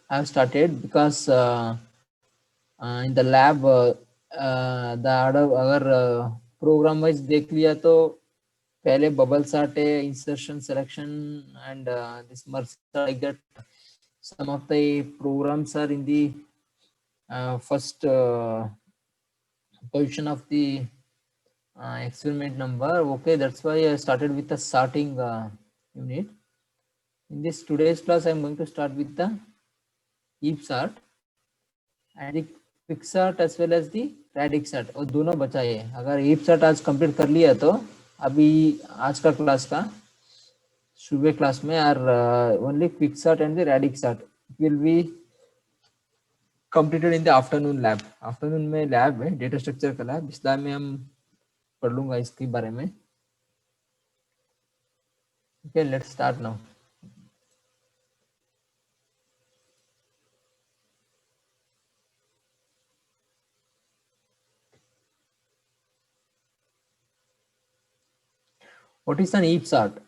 I have started because in the lab the अगर program wise देख लिया तो पहले bubble sort है, insertion selection and this merge like that. Some of the programs are in the first position of the experiment number. Okay, that's why I started with the sorting unit. In this today's class, I am going to start with the heap sort and the quick sort as well as the radix sort. और दोनों बचा है. अगर heap sort आज complete कर लिया तो अभी आज का क्लास का सुबह क्लास में are only quick sort and the radix sort will be completed in the afternoon lab. Afternoon में लैब है डेटा स्ट्रक्चर का लैब, इस लैब में हम पढ़ लूंगा इसके बारे में. Okay, let's start now. What is an heap sort?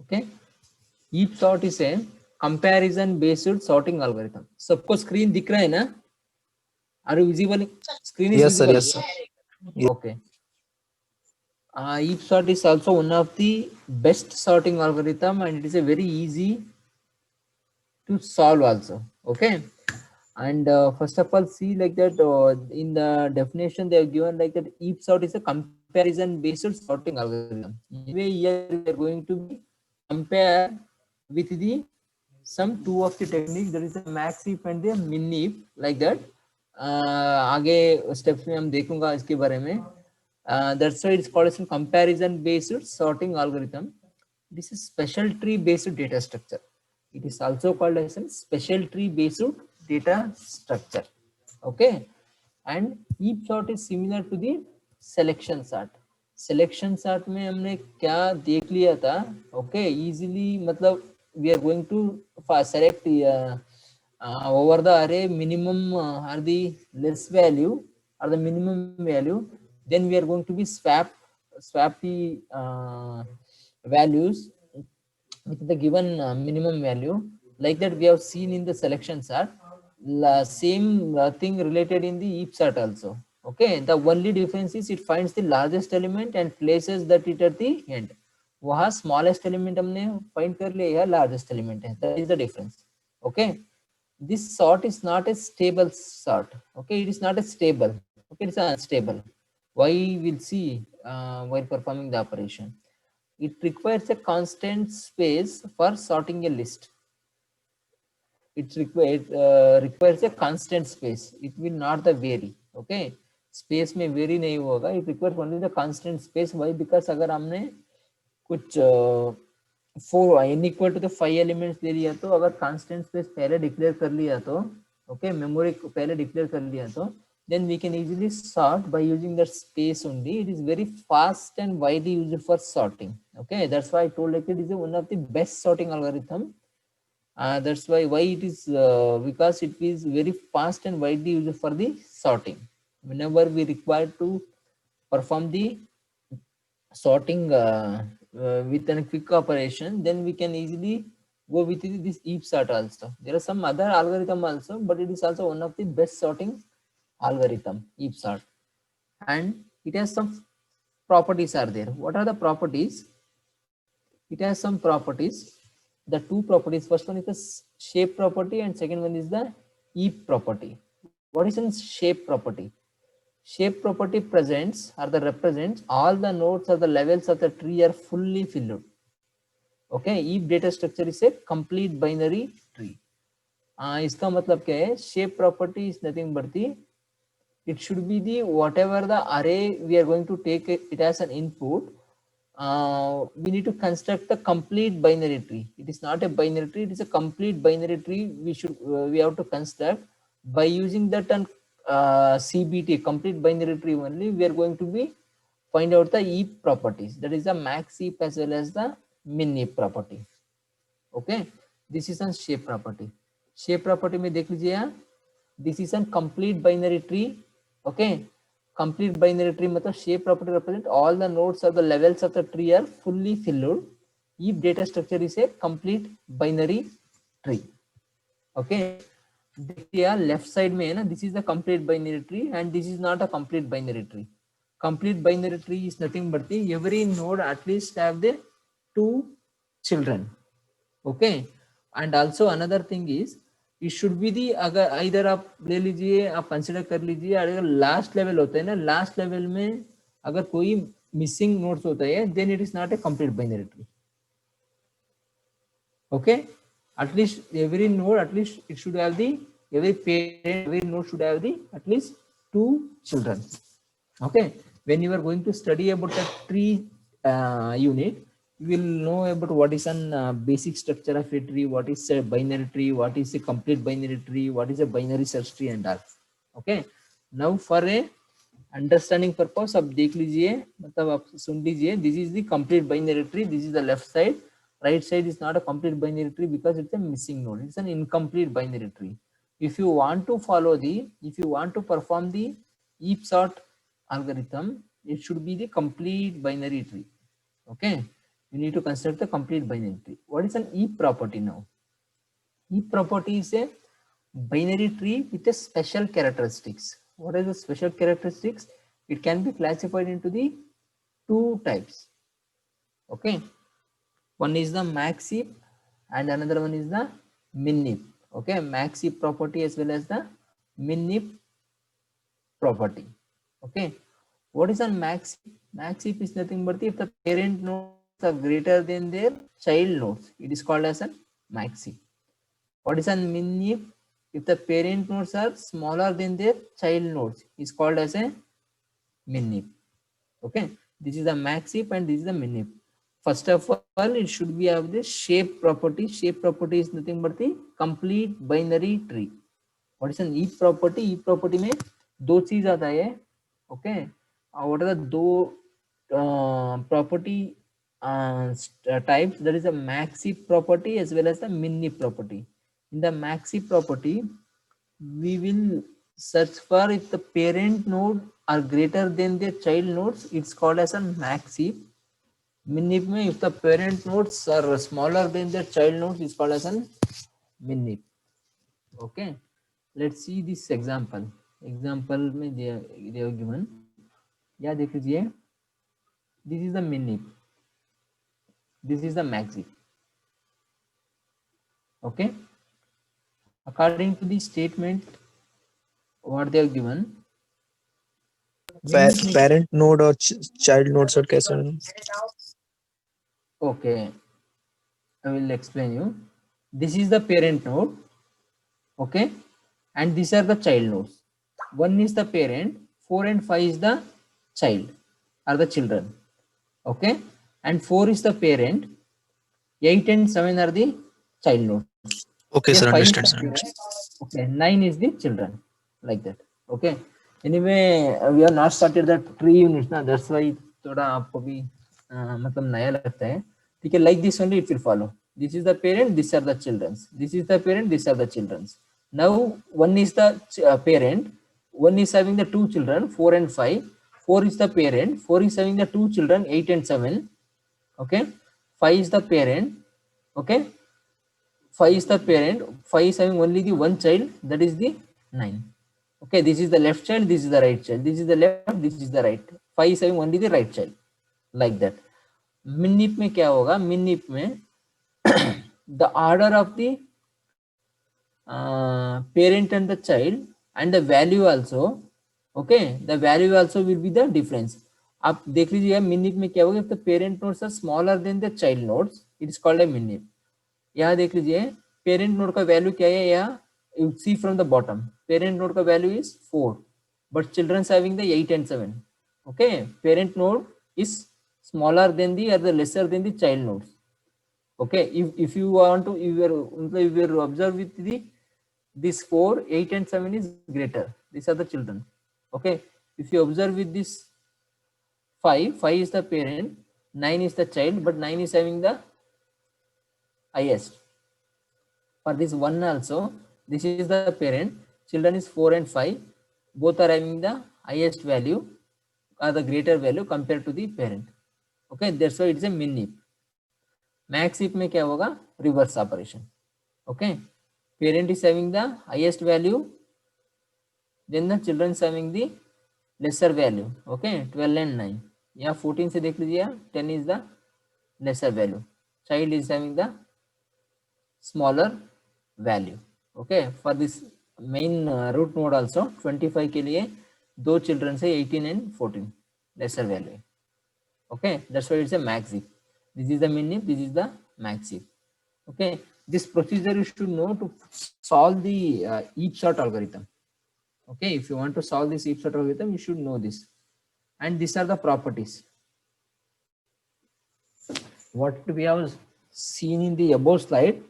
Okay, heap sort is a comparison based sorting algorithm. सबको स्क्रीन दिख रहा है ना? Are you visible? Screen is Yes, sir. visible. Yes, sir. Yes. Okay. Heap sort is also one of the best sorting algorithm, and it is a very easy to solve also. Okay. And first of all, see like that in the definition they have given like that heap sort is a comparison based sorting algorithm. Anyway, here we are going to be compare with the some two of the techniques, that is the max heap and the min heap like that. आगे steps में हम देखूंगा इसके बारे में. That's why it's called as a comparison based sorting algorithm. This is special tree based data structure. It is also called as a special tree based data structure. Okay, and heap sort is similar to the selection sort. Selection sort में हमने क्या देख लिया था? Okay, easily मतलब we are going to select over the array minimum or the less value or the minimum value. Then we are going to be swap the values with the given minimum value. Like that we have seen in the selection sort. Same thing related in the heap sort also. Okay, the only difference is it finds the largest element and places that it at the end. वहाँ smallest element हमने find कर लिया, या largest element है. That is the difference. Okay, this sort is not a stable sort. Okay, it is not a stable. Okay, it's unstable. Why we'll see while performing the operation. It requires a constant space for sorting a list. It requires a constant space. It will not the vary. Okay, space में vary नहीं होगा. It requires only the constant space. Why? Because अगर हमने कुछ 4 n equal to the 5 elements ले लिया तो अगर constant space पहले declare कर लिया तो okay, memory को पहले declare कर लिया तो then we can easily sort by using that space only. It is very fast and widely used for sorting. Okay, that's why I told like it is one of the best sorting algorithm. That's why it is because it is very fast and widely used for the sorting. Whenever we require to perform the sorting with a quick operation, then we can easily go with this heap sort also. There are some other algorithm also, but it is also one of the best sorting algorithm, heap sort. And it has some properties are there. What are the properties? It has some properties. The two properties, first one is the shape property and second one is the heap property. What is in shape property? Shape property presents or the represents all the nodes or the levels of the tree are fully filled. Okay, heap data structure is a complete binary tree. इसका मतलब क्या है? Shape property is nothing but the, it should be the whatever the array we are going to take it as an input. We need to construct the complete binary tree. It is not a binary tree, it is a complete binary tree. We have to construct by using that and CBT, complete binary tree only. We are going to be find out the heap properties, that is the max heap as well as the min heap property. Okay, this is a shape property. Shape property में देख लीजिए यहाँ, this is a complete binary tree. Okay, complete binary tree मतलब shape property represent all the nodes or the levels of the tree are fully filled. Heap data structure is a complete binary tree. Okay, देखिए left side में है ना, this is the complete binary tree and this is not a complete binary tree. Complete binary tree is nothing but the every node at least have the 2 children. Okay, and also another thing is it should be the, अगर either आप ले लीजिए, आप consider कर लीजिए, अगर last level होता है ना, लास्ट लेवल में अगर कोई मिसिंग नोड्स होता है then it is not a complete binary tree. Okay, at least every node, at least it should have the, every parent, every node should have the at least 2 children. Okay, when you are going to study about a tree unit, you will know about what is an basic structure of a tree, what is a binary tree, what is a complete binary tree, what is a binary search tree and all. Okay, now for a understanding purpose अब देख लीजिए, मतलब आप सुन लीजिए, this is the complete binary tree, this is the left side, right side is not a complete binary tree because it's a missing node, it's an incomplete binary tree. If you want to follow the, if you want to perform the heap sort algorithm, it should be the complete binary tree. Okay, you need to consider the complete binary tree. What is an heap property now? Heap property is a binary tree with a special characteristics. What are the special characteristics? It can be classified into the 2 types. Okay, one is the max heap and another one is the min heap. Okay, max heap property as well as the min heap property. Okay, what is a max heap? Max heap is nothing but if the parent nodes are greater than their child nodes, it is called as a max heap. What is a min heap? If the parent nodes are smaller than their child nodes, is called as a min heap. Okay, this is the max heap and this is the min heap. First of all, it should be have the shape property. Shape property is nothing but the complete binary tree. What is an heap property? Heap property में दो चीज आता है. Okay, what are the दो property types? There is a max heap property as well as the min heap property. In the max heap property, we will search for if the parent node are greater than their child nodes, it's called as a max heap. Min heap में if the parent nodes are smaller than their child nodes, it's called as an min heap. Okay, let's see this example. Example में they are given. या देख लीजिए, this is the min heap, this is the max heap. Okay, according to the statement what they are given, parent node और child node sir कैसे होंगे? Okay, I will explain you. This is the parent node. Okay, and these are the child nodes. 1 is the parent, 4 and 5 is the child, are the children. Okay, and 4 is the parent, 8 and 7 are the child nodes. Okay, Then sir, 5 is understand, the sir. parent. Okay, 9 is the children, like that. Okay, anyway, we have not started the tree units ना, that's why थोड़ा आपको भी मतलब नया लगता है. ठीक है, like this only it will follow. This is the parent, these are the children. This is the parent, these are the children. Now 1 is the parent, 1 is having the 2 children, 4 and 5. 4 is the parent, 4 is having the 2 children, 8 and 7. Okay, 5 is the parent. Okay, 5 is the parent, 5 is having only the one child, that is the 9. Okay, this is the left child, this is the right child, this is the left, this is the right. 5 is having only the right child, like that. Min heap में क्या होगा? Min heap में the order of the parent and the child and the value also. Okay, the value also will be the difference. आप देख लीजिए min heap में क्या होगा? If the parent nodes are smaller than the child nodes, it is called a min heap. यहाँ देख लीजिए parent node का वैल्यू क्या है, यहाँ you see from the bottom, parent node का value is 4 but children having the 8 and 7. Okay, parent node is smaller than the or the lesser than the child nodes. Okay, if you want to, if you observe with the this 4, 8 and 7 is greater, these are the children. Okay, if you observe with this 5 is the parent, 9 is the child, but 9 is having the highest. For this 1 also, this is the parent, children is 4 and 5, both are having the highest value or the greater value compared to the parent. Okay, that's why it's a min heap. Max heap में क्या होगा? Reverse operation. Okay, Parent is having the highest value, then the children is having the lesser value. Okay, 12 and 9. Yeah, 14 से देख लीजिए, 10 is the lesser value. Child is having the smaller value. Okay, for this main root node also 25 के लिए दो children से 18 and 14 lesser value. Okay, that's why it's a max if. This is the min if, this is the max if. Okay, this procedure you should know to solve the heap sort algorithm. Okay, if you want to solve this heap sort algorithm, you should know this. And these are the properties. What we have seen in the above slide,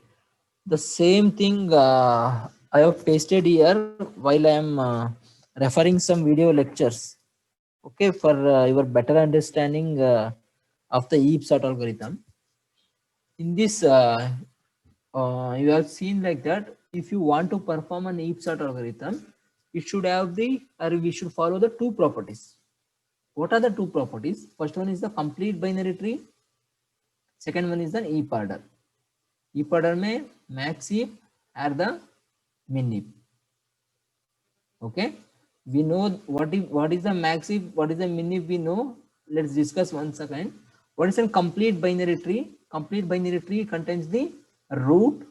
the same thing I have pasted here while I am referring some video lectures. Okay, for your better understanding of the heap sort algorithm. In this, you have seen like that. If you want to perform an heap sort algorithm, it should have the, or we should follow the two properties. What are the two properties? First one is the complete binary tree. Second one is the heap order. Heap order में max heap or the min heap. Okay, we know what is the max heap, what is the min heap we know. Let's discuss once again. What is a complete binary tree? Complete binary tree contains the root,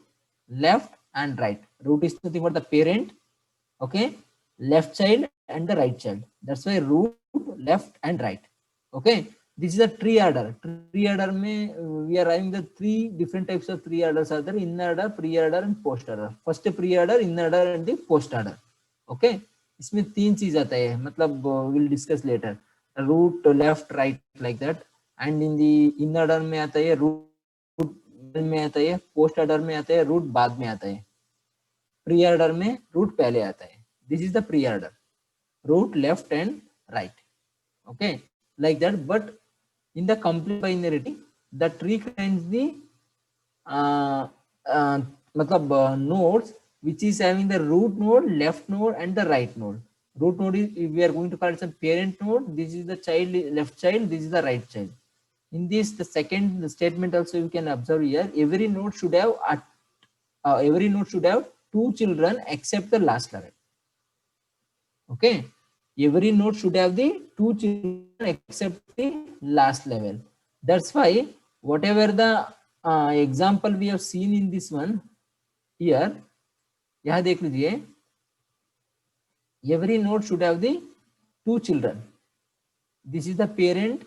left and right. Root is nothing but the parent, okay, left child and the right child. That's why root, left and right. Okay, this is a tree order. Tree order में we are having the three different types of tree orders are there: in order, pre order and post order. First pre order, in order and the post order. Okay, इसमें तीन चीज आता है, मतलब we'll discuss later. Root, left, right like that. And in the in order में आता है root में आता है, post order में आता है root बाद में आता है, pre order में root पहले आता है. This is the pre order. Root, left and right. Okay, like that. But in the complete binary tree, the tree contains the nodes which is having the root node, left node and the right node. Root node is, we are going to call it some parent node. This is the child, left child, this is the right child. In this, the second statement also you can observe here, every node should have two children except the last level. Okay, every node should have the two children except the last level. That's why whatever the example we have seen in this one here, यहाँ देख लीजिए, every node should have the two children. This is the parent,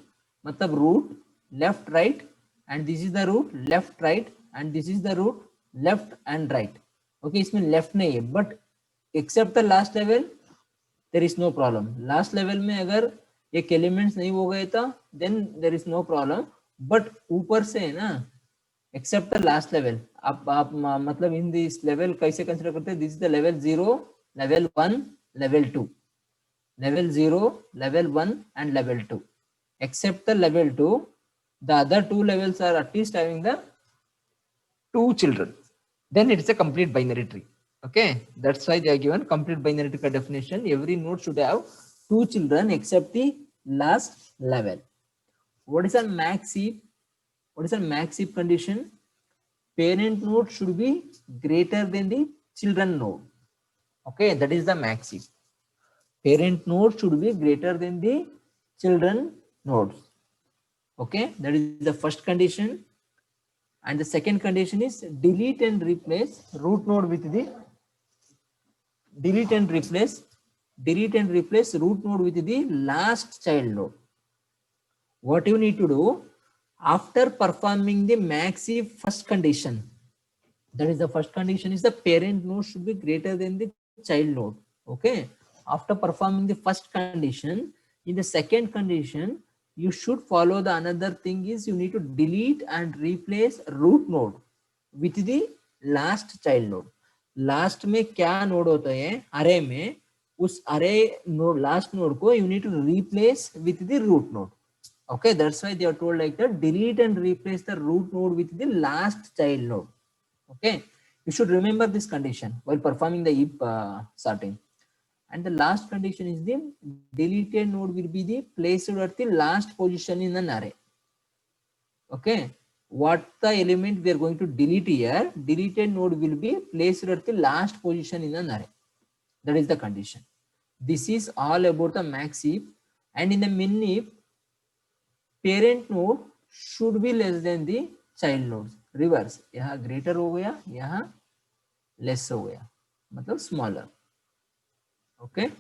मतलब root, left, right, and this is the root, left, right, and this is the root, left and right. Okay, इसमें left नहीं है, but except the last level, there is no problem. Last level में अगर एक elements नहीं हो गए था, then there is no problem. But ऊपर से है ना, except the last level, आप मतलब in this level कैसे consider करते हैं? This is the level 0, level 1, level 2. Level 0, level 1 and level 2. Except the level 2, the other two levels are at least having the two children. Then it's a complete binary tree. Okay, that's why they are given complete binary tree definition. Every node should have two children except the last level. What is a max heap? What is a max heap condition? Parent node should be greater than the children node. Okay, that is the max heap. Parent node should be greater than the children nodes. Okay, that is the first condition. And the second condition is delete and replace root node with the delete and replace root node with the last child node. What you need to do after performing the max heap first condition, that is the first condition is the parent node should be greater than the child node. Okay, after performing the first condition, in the second condition you should follow the another thing is you need to delete and replace root node with the last child node. Last में क्या node होता है array में, उस array node last node को you need to replace with the root node. Okay, that's why they are told like that, delete and replace the root node with the last child node. Okay, you should remember this condition while performing the heap sorting. And the last condition is the deleted node will be the placed at the last position in an array. Okay, what the element we are going to delete here, deleted node will be placed at the last position in an array. That is the condition. This is all about the max heap, and in the min heap, parent node should be less than the child nodes. Reverse, यहाँ greater हो गया, यहाँ less हो गया, मतलब smaller. Okay.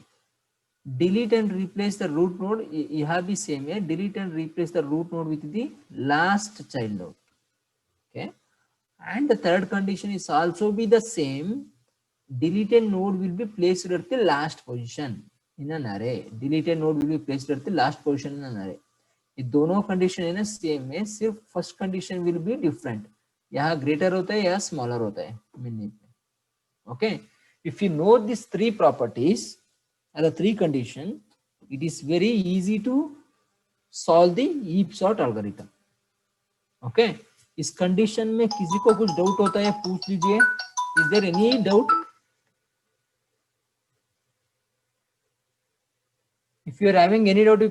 Delete and replace the root node. यहाँ भी same है. Delete and replace the root node with the last child node. Okay. And the third condition is also be the same. Deleted node will be placed at the last position in an array. Deleted node will be placed at the last position in an array. ये दोनों condition है ना same है, सिर्फ first condition will be different. यहाँ greater होता है, यहाँ स्मॉलर होता है मिनिमम में. Okay, if you know this three properties और the three condition, it is very easy to solve the heap sort algorithm. Okay, इस कंडीशन में किसी को कुछ डाउट होता है पूछ लीजिए. Is there any doubt? If you are having any doubt,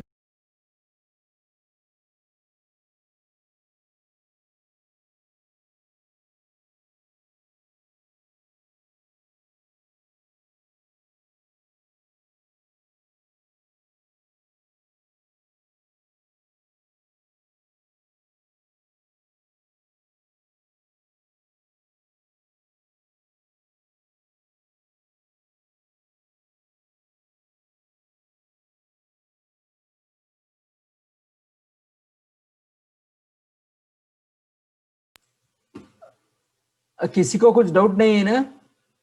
किसी को कुछ डाउट नहीं है ना?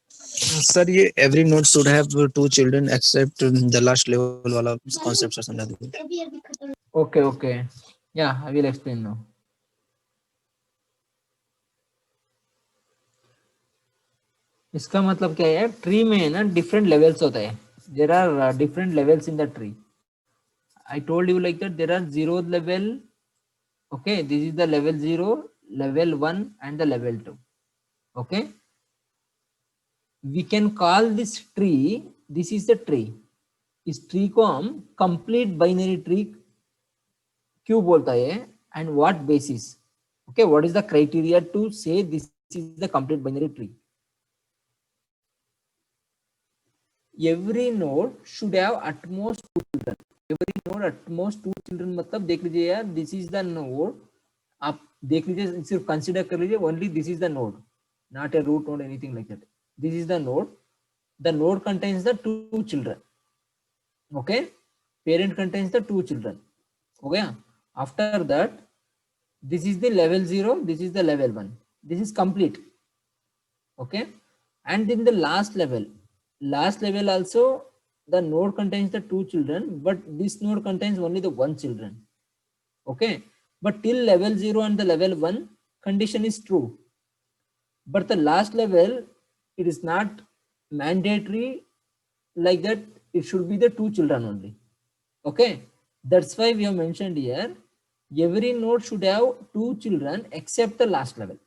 Sir, ये every node should have two children except the last level वाला concept से समझा दीजिए. Okay, okay. Yeah, I will explain now. इसका मतलब क्या है, ट्री में है ना डिफरेंट लेवल्स होता है. There are different levels in the tree. I told you like that there are 0 level. Okay, this is the level 0, level 1 and the level 2. Okay, we can call this tree, this is the tree. इस tree को हम complete binary tree क्यों बोलता है and what basis? Okay, what is the criteria to say this is the complete binary tree? Every node should have at most 2 children. Every node at most 2 children मतलब देख लीजिए यार, this is the node. आप देख लीजिए, सिर्फ consider कर लीजिए, only this is the node, not a root node, anything like that. This is the node. The node contains the 2 children. Okay, parent contains the 2 children. हो गया. After that, this is the level 0, this is the level 1. This is complete. Okay, and in the last level also the node contains the 2 children, but this node contains only the 1 children. Okay, but till level 0 and the level 1 condition is true, but the last level it is not mandatory like that, it should be the 2 children only. Okay, that's why we have mentioned here every node should have 2 children except the last level,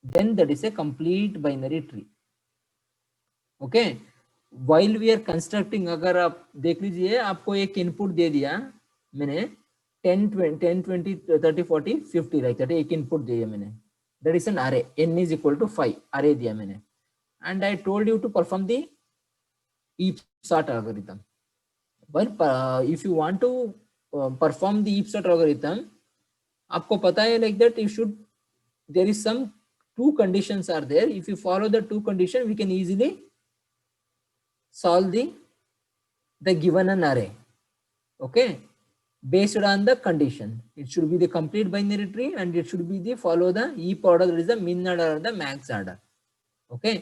then that is a complete binary tree. Okay, while we are constructing, अगर आप देख लीजिए, आपको एक input दे दिया मैंने 10 20 30 40 50 like that, एक input दिया मैंने, that is an array, n is equal to 5 array दिया मैंने, and I told you to perform the heap sort algorithm. But if you want to perform the heap sort algorithm, आपको पता है like that, you should, there is some 2 conditions are there. If you follow the 2 conditions, we can easily solve the given an array. Okay, based on the condition, it should be the complete binary tree, and it should be the follow the heap order, that is the min order or the max order. Okay,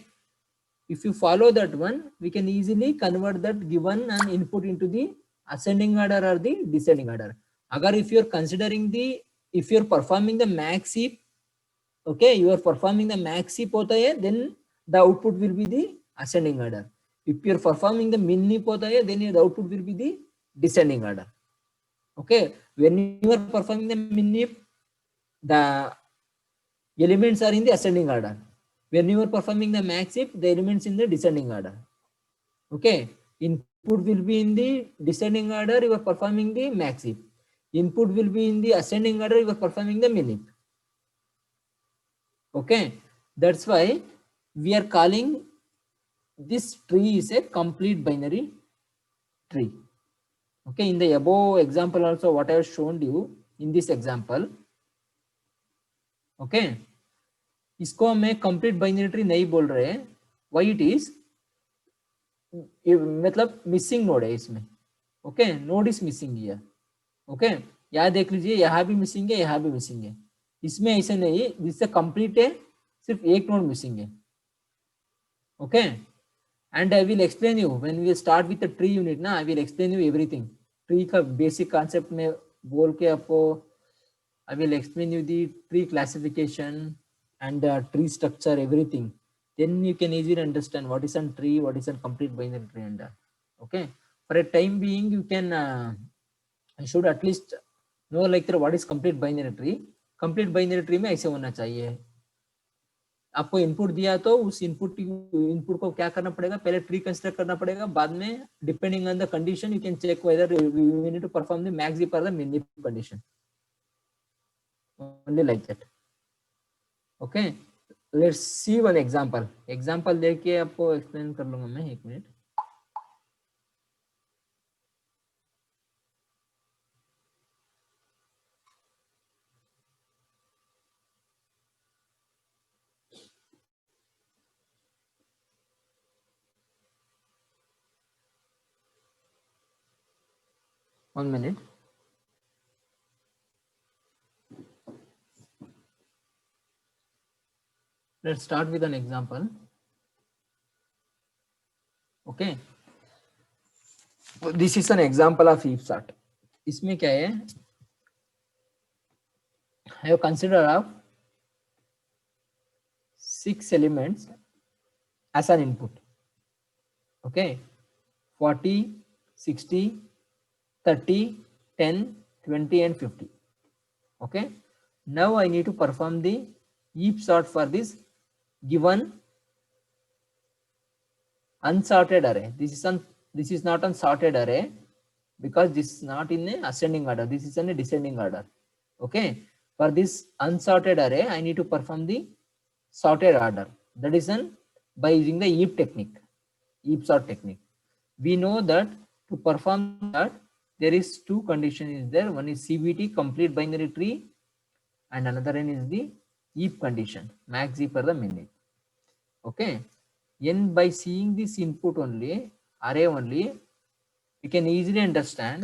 if you follow that one, we can easily convert that given an input into the ascending order or the descending order. Agar if you are considering if you are performing the max heap, okay, you are performing the max heap hota hai, then the output will be the ascending order. If you are performing the min heap hota hai, then the output will be the descending order. Okay, when you are performing the min heap, the elements are in the ascending order. When you are performing the max heap, the elements in the descending order. Okay, input will be in the descending order, you are performing the max heap. Input will be in the ascending order, you are performing the min heap. Okay, that's why we are calling this tree is a complete binary tree. Okay, in the above example also what I have shown you in this example, okay, इसको हम complete binary tree नहीं बोल रहे हैं. Why it is, मतलब missing node है इसमें. Okay, node is missing here. Okay, यहाँ देख लीजिए, यहाँ भी मिसिंग है, यहाँ भी मिसिंग है. इसमें ऐसे नहीं, जिससे कंप्लीट है, सिर्फ एक नोड मिसिंग है. Okay, and I will explain you when we start with the tree unit ना, I will explain you everything. Tree का बेसिक कॉन्सेप्ट में बोल के आपको I will explain you the tree classification and the tree structure, everything. Then you can easily understand what is a tree, what is a complete binary tree, and okay. For a time being, you can should at least know like what is complete binary tree. Complete binary tree में ऐसे होना चाहिए. आपको input दिया तो उस input को क्या करना पड़ेगा, पहले ट्री कंस्ट्रक्ट करना पड़ेगा, बाद में depending on the condition you can check whether you need to perform the max zip और the min zip condition. Only like that. Okay, let's see one example देके आपको एक्सप्लेन कर लूंगा मैं. एक minute. One minute. Let's start with an example. Okay, this is an example of heap sort. इसमें क्या है, I have considered of 6 elements as an input. Okay, 40, 60, 30, 10, 20 and 50. Okay, now I need to perform the heap sort for this given unsorted array. This is not unsorted array because this is not in a ascending order, this is in a descending order. Okay, for this unsorted array I need to perform the sorted order, that is by using the heap sort technique. We know that to perform that there is two conditions is there. One is CBT, complete binary tree, and another one is the heap condition, max heap or the min heap. Okay, and by seeing this input only, array only, we can easily understand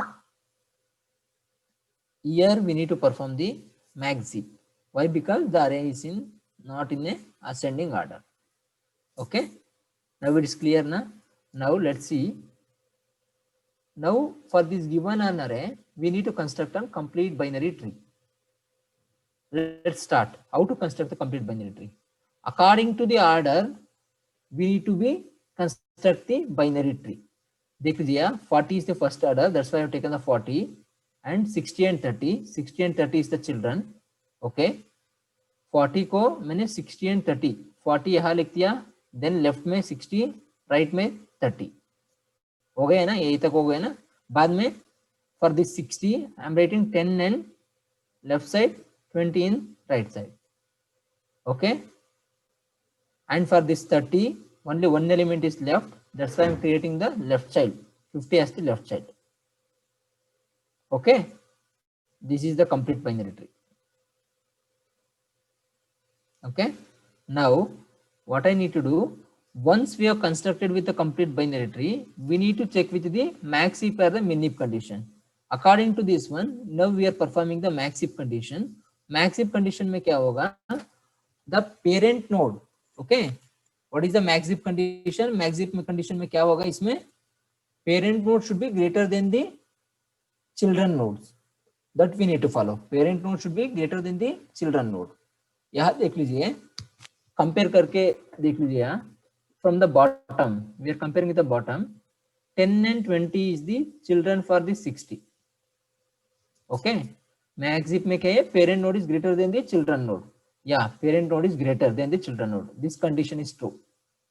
here we need to perform the max heap. Why? Because the array is not in a ascending order. Okay, now it is clear now. Now let's see. Now for this given an array we need to construct a complete binary tree. Let's start how to construct the complete binary tree. According to the order we need to be construct the binary tree. देख लीजिए, 40 is the first order, that's why I have taken the 40, and 60 and 30. 60 and 30 is the children. Okay, 40 को मैंने 60 and 30, 40 यहाँ लिख दिया, then left में 60, right में 30. हो गया ना, यही तक हो गया ना. बाद में for this 60 I am writing 10 and left side, 20 in right side. Okay, and for this 30 only one element is left, that's why I am creating the left child, 50 as the left child. Okay, this is the complete binary tree. Okay, now what I need to do, once we have constructed with the complete binary tree, we need to check with the max heap or the min heap condition. According to this one, now we are performing the max heap condition. Max heap condition में क्या होगा, the parent node. Okay, what is the max heap condition? Max heap condition में क्या होगा, इसमें parent node should be greater than the children nodes. That we need to follow. Parent node should be greater than the children node. यहाँ देख लीजिए, compare करके देख लीजिए. From the bottom we are comparing with the bottom, 10 and 20 is the children for the 60. Okay, max heap में क्या है, parent node is greater than the children node. Yeah, parent node is greater than the children node. This condition is true.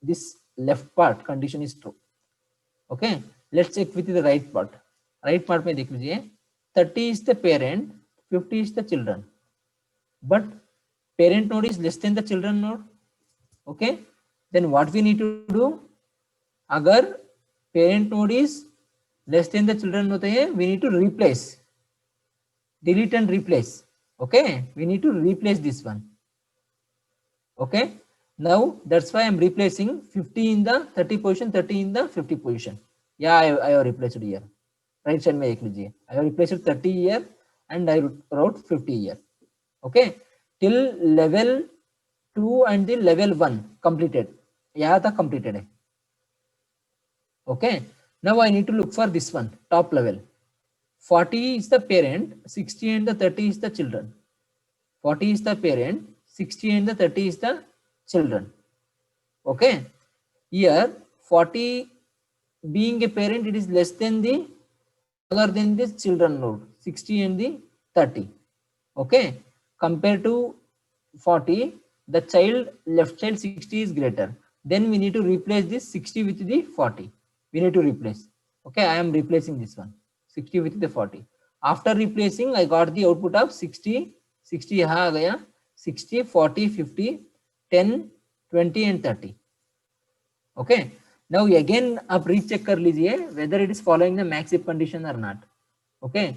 This left part condition is true. Okay, let's check with the right part. Right part में देख लीजिए, 30 is the parent, 50 is the children, but parent node is less than the children node, okay, then what we need to do, अगर parent node is less than the children node है, we need to replace, delete and replace, okay, we need to replace this one, okay. Now that's why I'm replacing 50 in the 30 position, 30 in the 50 position. Yeah, I have replaced here. Right side में देख लीजिए, I have replaced 30 here and I wrote 50 here, okay, till level 2 and the level 1 completed, यहाँ तक completed है, okay. Now I need to look for this one, top level. 40 is the parent, 60 and the 30 is the children. 40 is the parent, 60 and the 30 is the children, okay. Here 40 being a parent, it is less than the, other than this children node, 60 and the 30, okay. Compared to 40, the child left child 60 is greater, then we need to replace this 60 with the 40, we need to replace, okay. I am replacing this one 60 with the 40. After replacing, I got the output of 60, 60 यहाँ आ गया, 60, 40, 50, 10, 20 and 30, okay. Now again आप recheck कर लीजिए whether it is following the max if condition or not, okay.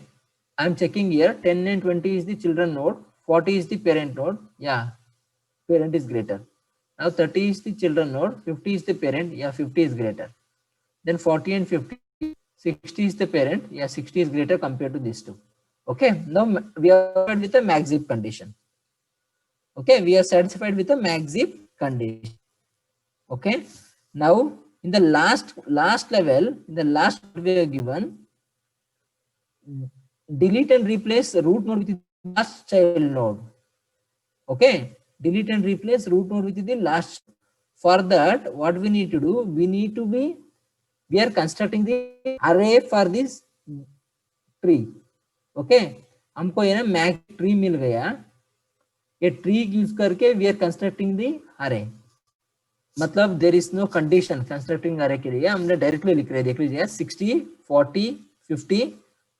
I am checking here, 10 and 20 is the children node, 40 is the parent node, yeah, parent is greater. Now 30 is the children node, 50 is the parent, yeah, 50 is greater. Then 40 and 50, 60 is the parent, yeah, 60 is greater compared to these two, okay. Now we are satisfied with the max if condition, okay, we are satisfied with the max if condition, okay. Now in the last level, in the last we are given, delete and replace root node with the last child node, okay, delete and replace root node with the last. For that, what we need to do, we are constructing the array for this tree, okay. हमको ये ना Mac tree मिल गया, ये tree use करके we are constructing the array, मतलब there is no condition constructing array के लिए, हमने डायरेक्टली लिख रहे हैं, देख लीजिए 60, 40, 50,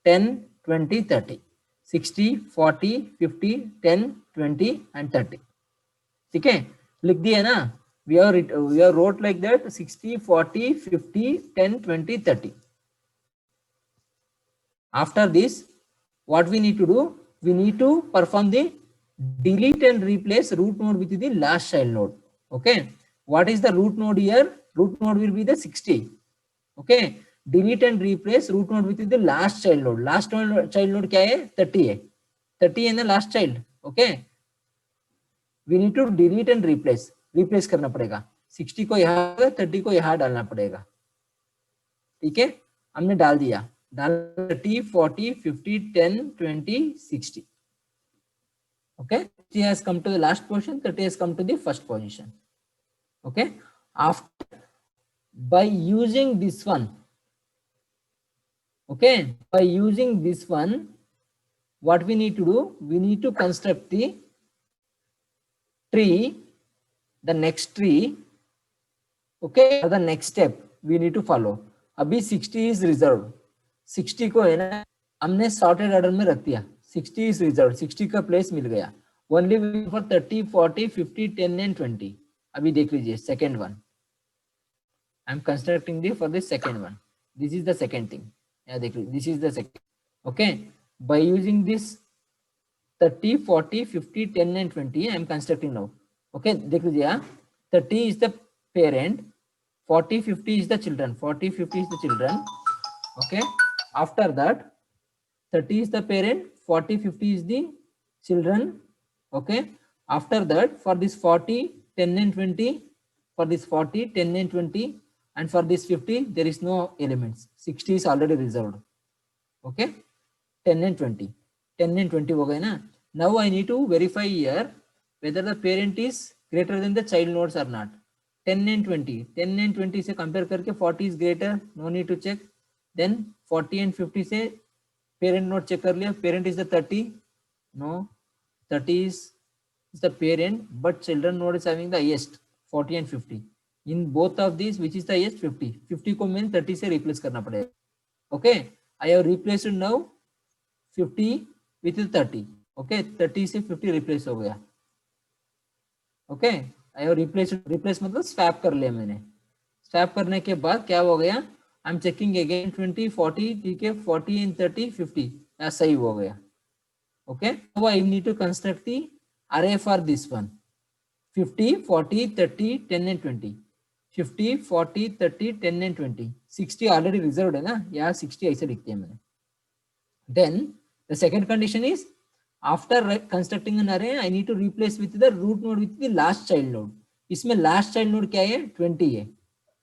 10, 20, 30, 60, 40, 50, 10, 20 and 30, ठीक है, लिख दिया ना. We are wrote like that 60, 40, 50, 10, 20, 30. After this, what we need to do, we need to perform the delete and replace root node with the last child node, okay. What is the root node here? Root node will be the 60, okay. Delete and replace root node with the last child node. Last child node क्या है? 30 है, 30 है ना last child, okay. We need to delete and replace करना पड़ेगा, 60 को यहाँ 30 को यहाँ डालना पड़ेगा, ठीक है. हमने डाल दिया, 30, 40, 50, 10, 20, 60, okay. 60 has come to the last position, 30 has come to the first position, okay. After, by using this one, okay, by using this one, what we need to do, we need to construct the tree, the next tree, okay, or the next step we need to follow. अभी 60 is reserved, 60 को है ना हमने sorted order में रख दिया, 60 is reserved, 60 का place मिल गया. Only for 30, 40, 50, 10 and 20. अभी देख लीजिए second one. I am constructing the for the second one. This is the second thing. Yeah, देख लीजिए, this is the second. Okay, by using this 30, 40, 50, 10 and 20, I am constructing now. Okay, देख लीजिए, 30 is the parent, 40, 50 is the children, 40, 50 is the children, okay. After that, 30 is the parent, 40, 50 is the children, okay. After that, for this 40, 10 and 20, for this 40, 10 and 20, and for this 50, there is no elements, 60 is already reserved, okay. 10 and 20, 10 and 20 हो गए ना. Now I need to verify here whether the parent is greater than the child nodes or not. 10 and 20, 10 and 20 से compare करके 40 is greater, no need to check. Then 40 and 50 से parent node check कर लिया, parent is the 30, no, 30 is the parent, but children node is having the highest 40 and 50. In both of these, which is the highest? 50. 50 को मैंने 30 से replace करना पड़ेगा. Okay, I have replaced now 50 with 30. Okay, 30 से 50 replace हो गया. Okay I have replace मतलब swap कर लिया मैंने. स्वैप करने के बाद क्या हो गया, आई एम चेकिंग अगेन 20 40, ठीक है 40 एंड 30 50 ऐसा ही हो गया. Okay now I need to construct the array for this one 50 40 30 10 and 20. 50 40 30 10 and 20. 60 already reserved है ना, यहाँ 60 ऐसे लिखते हैं मैंने. Then the second condition is after constructing an array I need to replace with the root node with the last child node. इसमें last child node क्या है 20 है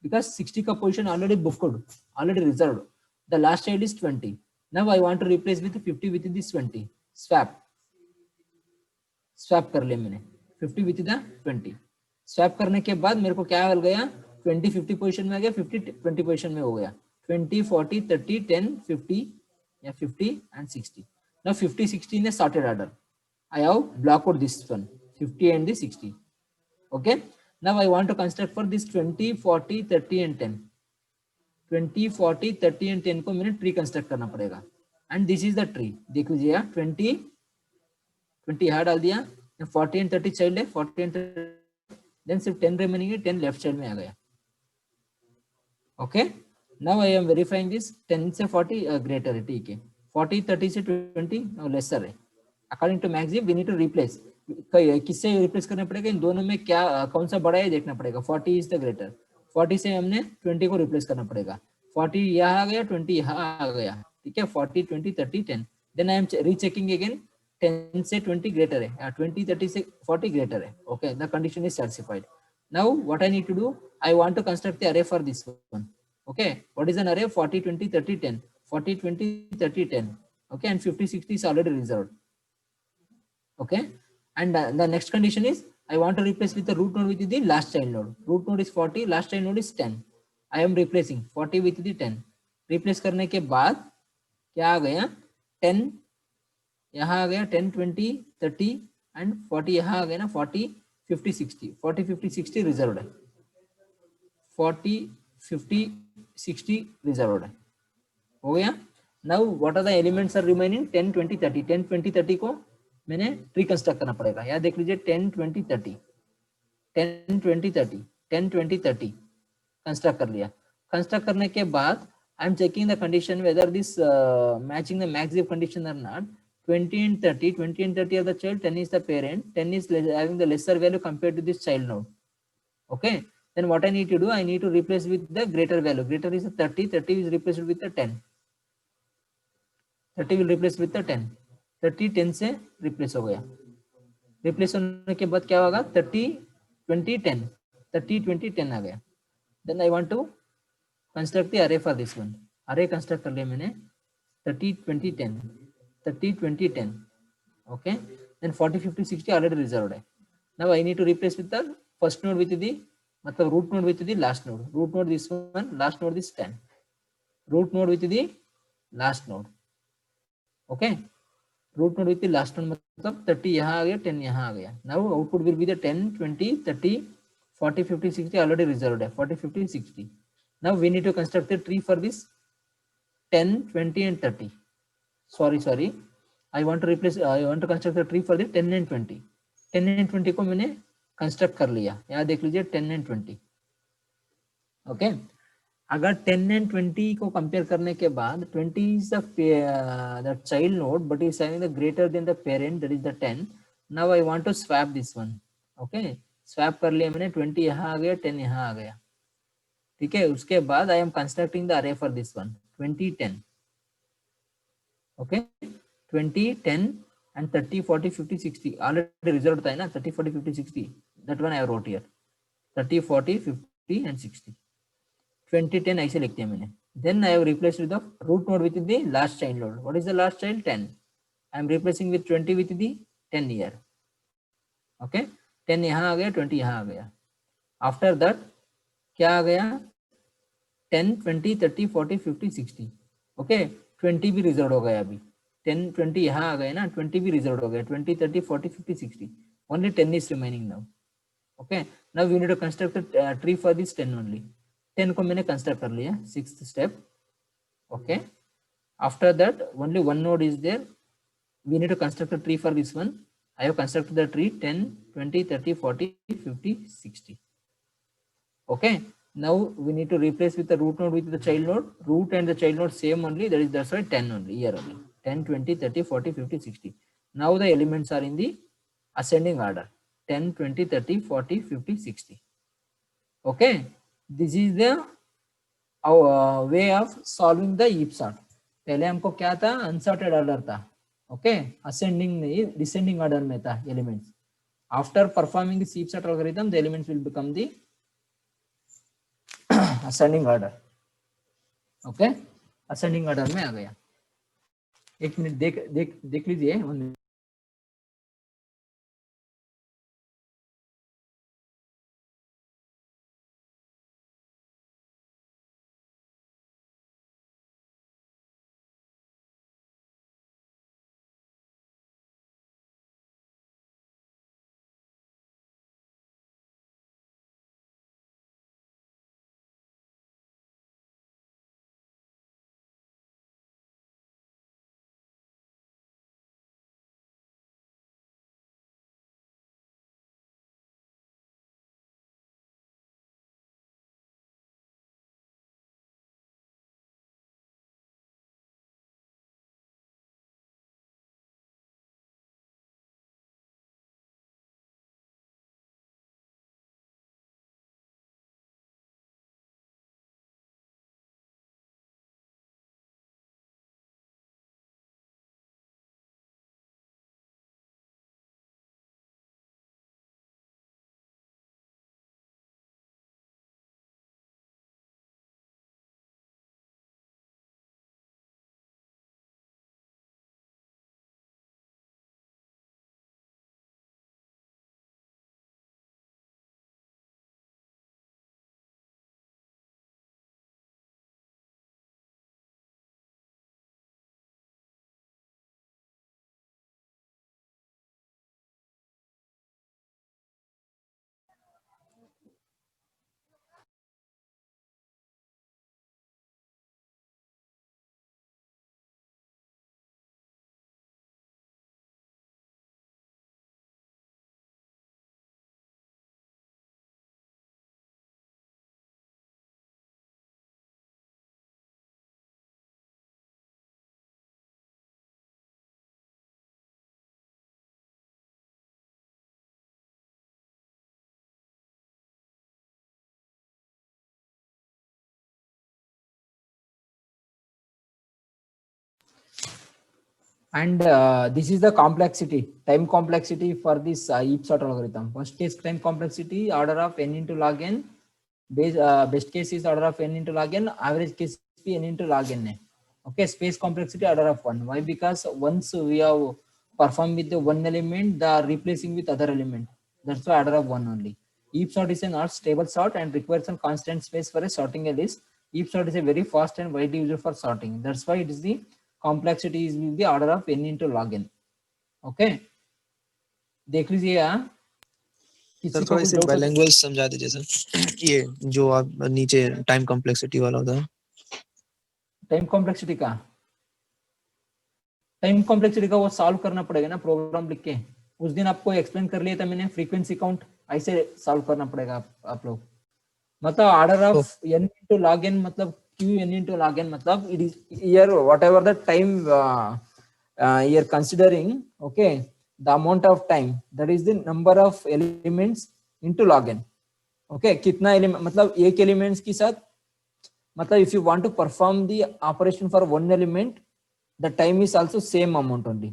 because 60 का position already booked, already reserved. The last child is 20. Now I want to replace with 50 with this 20. Swap कर लिया मैंने 50 with the 20. Swap करने के बाद मेरे को क्या मिल गया 20 50 पोजीशन में आ गया, 50 20 पोजीशन में हो गया. 20 40 30 10 50 या 50 and 60. Now 50 60 in a sorted order. I have blocked this one 50 and the 60. Okay, now I want to construct for this 20 40 30 and 10. 20 40 30 and 10 को मैंने ट्री कंस्ट्रक्ट करना पड़ेगा. And this is the tree. देख लीजिए 20 यहाँ डाल दिया, 40 एंड 30 चाइल्ड है, 40 एंड देन सिर्फ 10 रिमेनिंग है, 10 लेफ्ट साइड में आ गया. Okay now I am verifying this 10 से 40 ग्रेटर है, ठीक है 40 30 से 20 लेसर है. According to maxim we need to replace. किससे रिप्लेस करना पड़ेगा, इन दोनों में क्या कौन सा बड़ा है देखना पड़ेगा. 40 इज द ग्रेटर. 40 से हमने 20 को रिप्लेस करना पड़ेगा. 40 यहाँ आ गया, 20 यहाँ आ गया, ठीक है 40 20 30 10. Then I am rechecking again 10 से 20 ग्रेटर है, 20 30 से 40 ग्रेटर है. Okay the condition is satisfied. Now what I need to do, I want to construct the array for this one. Okay what is an array 40 20 30 10, 40 20 30 10. okay and 50 60 is already reserved. Okay and the next condition is I want to replace with the root node with the last child node. Root node is 40, last child node is 10. I am replacing 40 with the 10. replace करने के बाद क्या आ गया 10 यहाँ आ गया, 10 20 30 and 40 यहाँ आ गया ना, 40 50 60. 40 50 60 रिजर्व्ड है, 40 50 60 रिजर्व्ड है. हो गया. Now what are the elements are remaining 10 20 30. 10 20 30 को मैंने ट्री कंस्ट्रक्ट करना पड़ेगा. यहाँ देख लीजिए 10 20 30 10 20 30 10 20 30 कंस्ट्रक्ट कर लिया. कंस्ट्रक्ट करने के बाद I am checking the condition whether this matching the maxim condition or not. 20 and 30, 20 and 30 are the child, 10 is the parent, 10 is having the lesser value compared to this child node. Okay, then what I need to do, I need to replace with the greater value. Greater is 30, 30 is replaced with the 10. 30 will replace with the 10. 30 10 से replace हो गया. replace होने के बाद क्या होगा 30 20 10, 30 20 10 आ गया. then I want to construct the array for this one. array construct कर लिया मैंने 30 20 10, 30 20 10. okay then 40 50 60 already reserved है. now I need to replace with the first node with the मतलब root node with the last node. root node this one, last node this 10. root node with the last node. okay root node with the last node मतलब 30 यहाँ आ गया, 10 यहाँ आ गया. now output will be the 10 20 30 40 50 60 already reserved है, 40 50 60. now we need to construct the tree for this 10 20 and 30. sorry I want to construct the tree for the 10 and 20. 10 and 20 को मैंने construct कर लिया. यहाँ देख लीजिए 10 and 20. ओके अगर 10 and 20 को कंपेयर करने के बाद 20 is the child node but is having the greater than the parent, that is the 10. now I want to swap this one. okay swap कर लिया मैंने, 20 यहाँ आ गया, 10 यहाँ आ गया. ठीक है उसके बाद I am constructing the array for this one 20 10. okay 20 10 and 30 40 50 60 already reserved था ना, 30 40 50 60. that one I wrote here 30 40 50 and 60. 20 10 ऐसे लिखते हैं मैंने. then I have replaced with the root node with the last child node. what is the last child 10. I am replacing with 20 with the 10 here. okay 10 यहाँ आ गया, 20 यहाँ आ गया. after that क्या आ गया 10 20 30 40 50 60. ओके 20 भी रिजर्व हो गया अभी. 10 20 यहाँ आ गए ना, 20 भी रिजर्व हो गया. 20 30 40 50 60 only 10 is remaining now. okay now we need to construct a tree for this 10 only. 10 को मैंने कंस्ट्रक्ट कर लिया, 6th step. okay after that only one node is there. we need to construct a tree for this one. I have constructed the tree 10, 20, 30, 40, 50, 60. Okay. Now we need to replace with the root node with the child node. Root and the child node same only. That's why 10 only here only. 10, 20, 30, 40, 50, 60. Now the elements are in the ascending order. 10, 20, 30, 40, 50, 60. Okay. This is the way of solving the heap sort. पहले हमको क्या था, unsorted order था. Okay, ascending नहीं, descending order में था elements. After performing the heap sort algorithm, the elements will become the ascending order. Okay, ascending order में आ गया. एक मिनट देख लीजिए. And this is the complexity, time complexity for this heap sort algorithm. Worst case time complexity, order of n into log n. Best case is order of n into log n. Average case is n into log n. Okay, space complexity order of 1. Why? Because once we have performed with the one element, the replacing with other element. That's why order of 1 only. Heap sort is a not stable sort and requires some constant space for a sorting a list. Heap sort is a very fast and widely used for sorting. That's why it is the complexity is in the order of n into log n. Okay, देख लीजिए यहाँ. Sir थोड़ा इसे bilingual समझा दीजिए sir. ये जो आप नीचे टाइम कॉम्प्लेक्सिटी वाला होता है. टाइम कॉम्प्लेक्सिटी का वो सॉल्व करना पड़ेगा ना प्रोग्राम लिख के. उस दिन आपको एक्सप्लेन कर लिया था मैंने. फ्रीक्वेंसी काउंट ऐसे सॉल्व करना पड़ेगा आप लोग. मतलब order of n into log n मतलब q n into log n मतलब it is here whatever the time you're considering. Okay, the amount of time, that is the number of elements into log n. Okay, कितना element मतलब एक elements के साथ मतलब if you want to perform the operation for one element, the time is also same amount only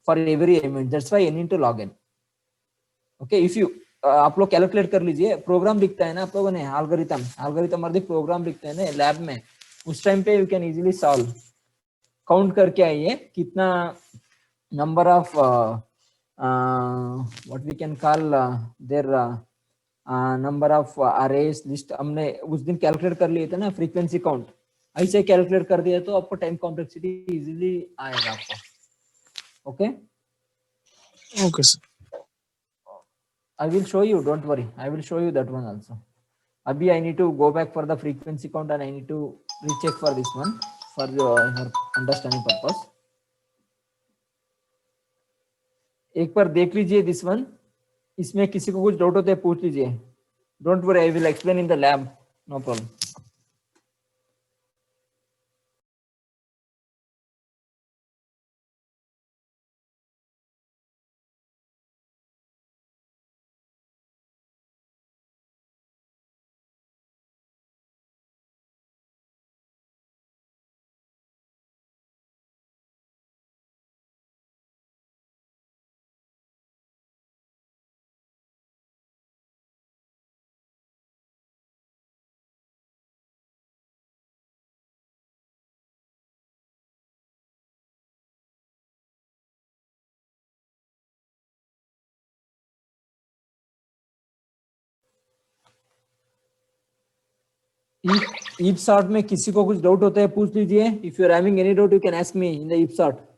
for every element. That's why n into log n. Okay, if you आप लोग calculate कर लीजिए. Programme लिखता है ना आप लोगों ने, एल्गोरिथम और प्रोग्राम लिखते हैं ना लैब में, उस टाइम पे you can easily solve. Count करके आइए कितना number of what we can call their number of arrays list हमने उस दिन कैलकुलेट कर लिए थे ना. फ्रीक्वेंसी काउंट ऐसे कैलकुलेट कर दिया तो आपको टाइम कॉम्प्लेक्सिटी इजीली आएगा आपको. Okay okay sir. I will show you, don't worry. I will show you that one also. Abhi, I need to go back for the frequency count and I need to recheck for this one for your understanding purpose. एक बार देख लीजिए this one, इसमें किसी को कुछ doubt होता है पूछ लीजिए, don't worry, I will explain in the lab, no problem. Heap sort में किसी को कुछ डाउट होता है पूछ लीजिए, if you are having any doubt you can ask me in the heap sort.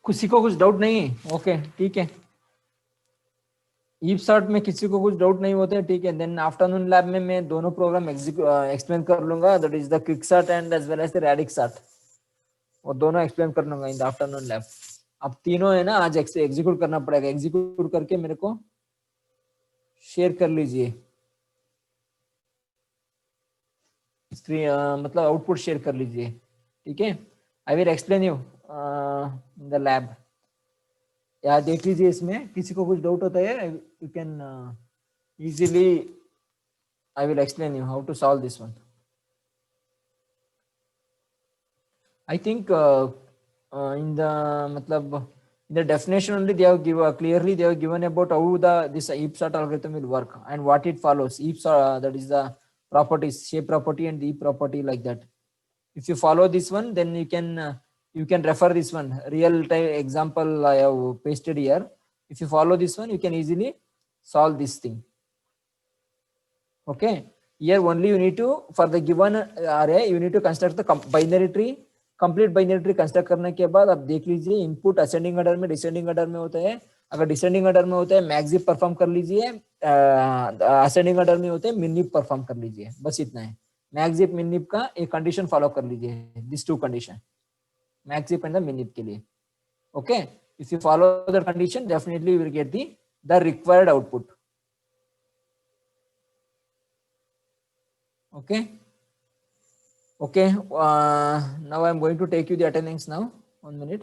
किसी को कुछ डाउट नहीं है? ओके ठीक है, ईप सॉर्ट में किसी को कुछ डाउट नहीं होते, ठीक है। देन आफ्टरनून लैब में मैं दोनों प्रोग्राम एक्सप्लेन कर लूंगा, that is the quick sort and as well as the radix sort, और दोनों एक्सप्लेन कर लूंगा इन द आफ्टरनून लैब। अब तीनों है ना, आज एग्जीक्यूट करना पड़ेगा, एग्जीक्यूट करके मेरे को शेयर कर लीजिए स्क्रीन, मतलब आउटपुट शेयर कर लीजिए, ठीक है। आई will explain you in the lab. या देख लीजिए, इसमें किसी को कुछ डाउट होता है you can easily, I will explain you how to solve this one. I think in the matlab in the definition only they have given clearly, they have given about how the this heap sort algorithm will work and what it follows. Heap sort, that is the properties, shape property and the property, like that. If you follow this one, then you can refer this one real time example I have pasted here. If you follow this one, you can easily solve this thing. Okay, here only you need to, for the given array you need to construct the binary tree, complete binary tree construct करने के बाद आप देख लीजिए input ascending order में, descending order में होता है। अगर डिसेंडिंग ऑर्डर में होता है मैक्सिप परफॉर्म कर लीजिए, असेंडिंग ऑर्डर में होता है मिनिप परफॉर्म कर लीजिए, बस इतना है। मैक्सिप मिनिप का एक कंडीशन फॉलो कर लीजिए, this two condition max heap and the min heap के लिए। Okay, if you follow the condition definitely you will get the required output. ओके, okay, now I'm going to take you the attendance now, 1 minute.